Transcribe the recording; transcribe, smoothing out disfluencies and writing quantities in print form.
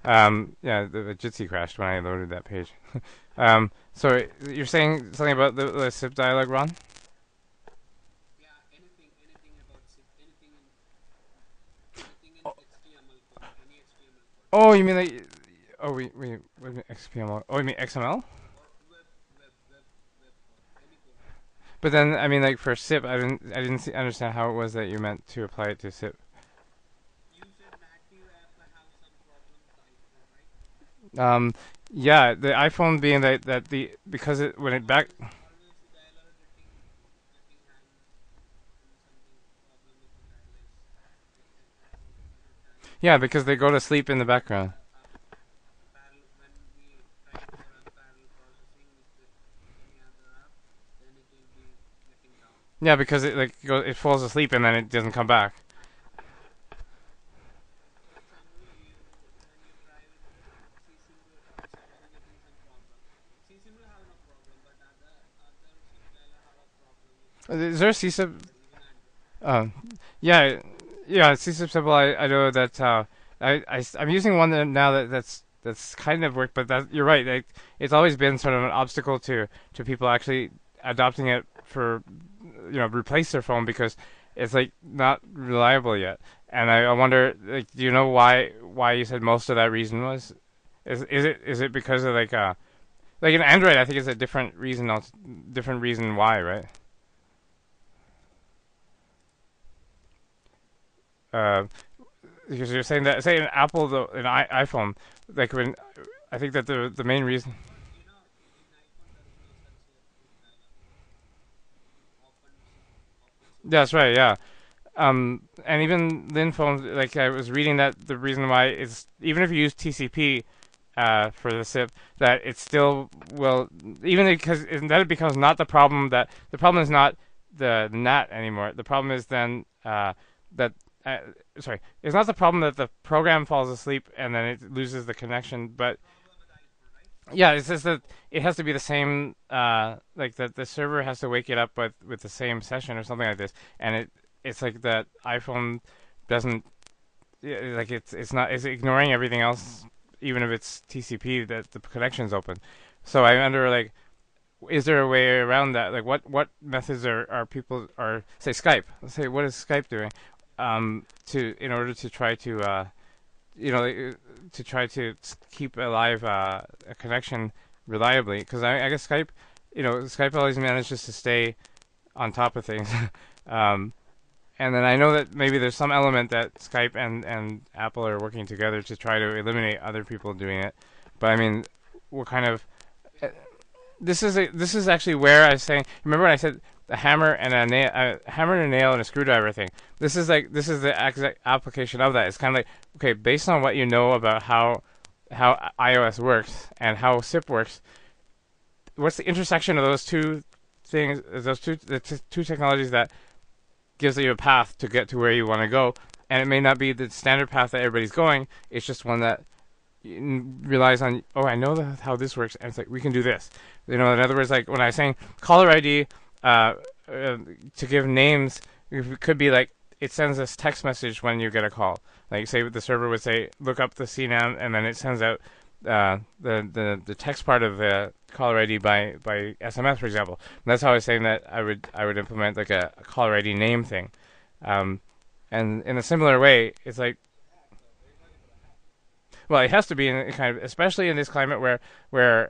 Yeah, the Jitsi crashed when I loaded that page. So you're saying something about the SIP dialog, Ron? Oh, you mean like? Oh, wait, what do you mean XPML? Oh, you mean XML? But then, I mean, like for SIP, I didn't understand how it was that you meant to apply it to SIP. Um, yeah, the iPhone being that the because it when it back. Yeah, because they go to sleep in the background. Yeah, because it falls asleep and then it doesn't come back. Is there a CSIP? Um, yeah, yeah, CSIP simple. I know that I'm using one now that's kind of worked, but that you're right. It's always been sort of an obstacle to people actually adopting it for replace their phone because it's like not reliable yet. And I wonder, like, do you know why you said most of that reason was? Is it because of like in Android? I think it's a different reason why, right? Uh, because you're saying that say in Apple though in iPhone, like when I think that the main reason. That's right, yeah. And even Lin phones, like I was reading that the reason why is even if you use TCP for the SIP, that it still will even because that it becomes not the problem that the problem is not the NAT anymore. The problem is then that uh, sorry, it's not the problem that the program falls asleep and then it loses the connection, but yeah, it's just that it has to be the same. Like that, the server has to wake it up with the same session or something like this, and it's like that iPhone doesn't like it's not it's ignoring everything else, even if it's TCP that the connection's open. So I wonder like, is there a way around that? Like what methods are people are say Skype? Let's say what is Skype doing to in order to try to to try to keep alive a connection reliably. Because I guess Skype, Skype always manages to stay on top of things. um, and then I know that maybe there's some element that Skype and Apple are working together to try to eliminate other people doing it. But I mean, what kind of this is actually where I was saying. Remember when I said a hammer and a hammer and a nail and a screwdriver thing? This is the exact application of that. It's kind of like okay, based on what you know about how iOS works and how SIP works, what's the intersection of those two things? Two technologies that gives you a path to get to where you want to go, and it may not be the standard path that everybody's going. It's just one that relies on I know how this works, and it's like we can do this. In other words, like when I was saying caller ID to give names, it could be like it sends us text message when you get a call. Like say the server would say look up the CNAM, and then it sends out the text part of the caller ID by SMS, for example. And that's how I was saying that I would implement like a caller ID name thing. Um, and in a similar way, it's like well, it has to be in kind of, especially in this climate where